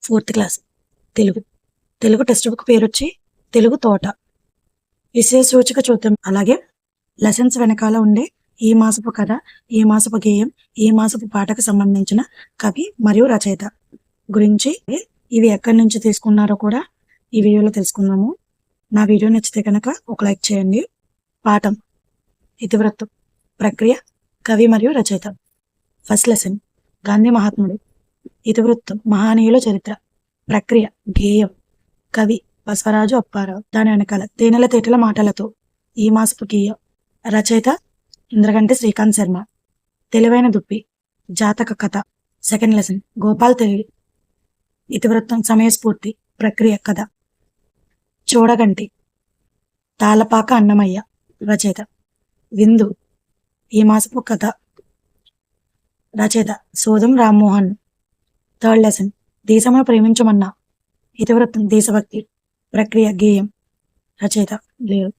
4th class Telugu. Telugu text book పేరు వచ్చి తెలుగు తోట. విశేష సూచిక చూద్దాం. అలాగే లెసన్స్ వెనకాల ఉండే ఈ మాసపు కథ, ఈ మాసపు గేయం, ఈ మాసపు పాటకు సంబంధించిన కవి మరియు రచయిత గురించి ఇవి ఎక్కడి నుంచి తీసుకున్నారో కూడా ఈ వీడియోలో తెలుసుకుందాము. నా వీడియో నచ్చితే కనుక ఒక లైక్ చేయండి. పాఠం ఇతివృత్తం, ప్రక్రియ, కవి మరియు రచయిత. ఫస్ట్ లెసన్ గాంధీ మహాత్ముడు. ఇతివృత్తం మహానీయుల చరిత్ర. ప్రక్రియ గేయం. కవి బసవరాజు అప్పారావు. దాని వెనకాల తేనెల తేటల మాటలతో ఈ మాసపు గేయం. రచయిత ఇంద్రగంటి శ్రీకాంత్ శర్మ. తెలివైన దుప్పి. జాతక కథ. సెకండ్ లెసన్ గోపాల్ తెలివి. ఇతివృత్తం సమయస్ఫూర్తి. ప్రక్రియ కథ. చూడగంటి. తాళపాక అన్నమయ్య. రచయిత విందు. ఈ మాసపు కథ. రచయిత సోదం రామ్మోహన్. థర్డ్ లెసన్ దేశమును ప్రేమించమన్నా. ఇతివృత్తం దేశభక్తి. ప్రక్రియ గేయం. రచయిత లేరు.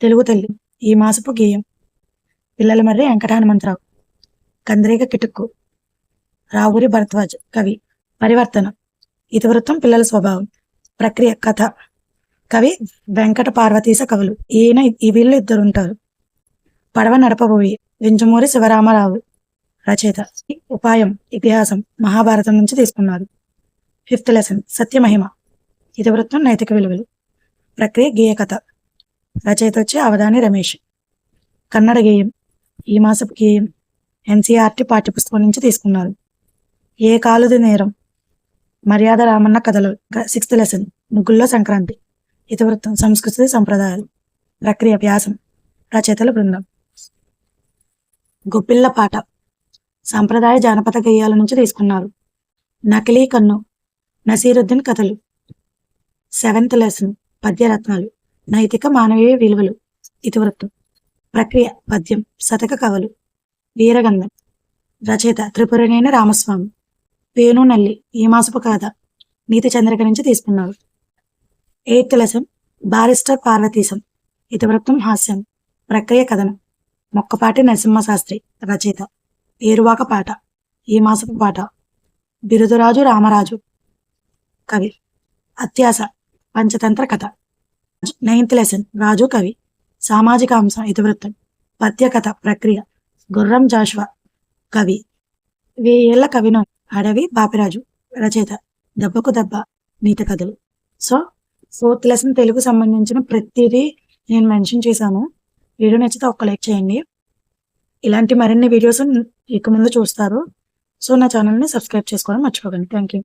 తెలుగు తల్లి. ఈ మాసపు గేయం. పిల్లల మర్రి వెంకట హనుమంతరావు. కందిరీగ కిటుక్కు. రావురి భరద్వాజ్. కవి. పరివర్తన. ఇతివృత్తం పిల్లల స్వభావం. ప్రక్రియ కథ. కవి వెంకట పార్వతీశ కవులు. ఈయన వీళ్ళు ఇద్దరు ఉంటారు. పడవ నడపబోయి. వింజమూరి శివరామరావు. రచయిత ఉపాయం ఇతిహాసం మహాభారతం నుంచి తీసుకున్నారు. Fifth lesson Satyamahima. ఇతివృత్తం నైతిక విలువలు. ప్రక్రియ గేయ కథ. రచయిత వచ్చి అవధాని రమేష్. కన్నడ గేయం. ఈ మాసపు గేయం ఎన్సీఆర్టీ పాఠ్యపుస్తకం నుంచి తీసుకున్నారు. ఏ కాలుది నేరం. మర్యాద రామన్న కథలు. సిక్స్త్ లెసన్ ముగ్గుల్లో సంక్రాంతి. ఇతివృత్తం సంస్కృతి సంప్రదాయాలు. ప్రక్రియ వ్యాసం. రచయితల బృందం. గొప్పిళ్ళ పాట. సాంప్రదాయ జానపద గేయాల నుంచి తీసుకున్నారు. నకిలీ కన్ను. నసీరుద్దీన్ కథలు. సెవెంత్ లెసన్ పద్యరత్నాలు. నైతిక మానవీయ విలువలు. ఇతివృత్తం. ప్రక్రియ పద్యం. శతక కవులు. వీరగంధం. రచయిత త్రిపురనేని రామస్వామి. పేను నల్లి. ఈ మాసపు కథ. నీతి చంద్రిక నుంచి తీసుకున్నారు. Eighth lesson barrister Parvateesham. ఇతివృత్తం హాస్యం. ప్రక్రియ కథనం. మొక్కపాటి నరసింహశాస్త్రి. రచయిత ఏరువాక పాట. ఈ మాసపు పాట. బిరుదురాజు రామరాజు. కవి. అత్యాస. పంచతంత్ర కథ. నైన్త్ లెసన్ రాజు కవి. సామాజిక అంశం. ఇతివృత్తం. పద్య కథ. ప్రక్రియ. గుర్రం జాషువా. కవి. వేయేళ్ల కవిను. అడవి బాపిరాజు. రచయిత దెబ్బకు దెబ్బ. నీతి కథలు. సో ఫోర్త్ లెసన్ తెలుగు సంబంధించిన ప్రతిదీ నేను మెన్షన్ చేశాను. వీడియో నచ్చితే ఒక్క లైక్ చేయండి. ఇలాంటి మరిన్ని వీడియోస్ ఇక ముందు చూస్తారు. సో నా ఛానల్ని సబ్స్క్రైబ్ చేసుకోవడం మర్చిపోకండి. Thank you.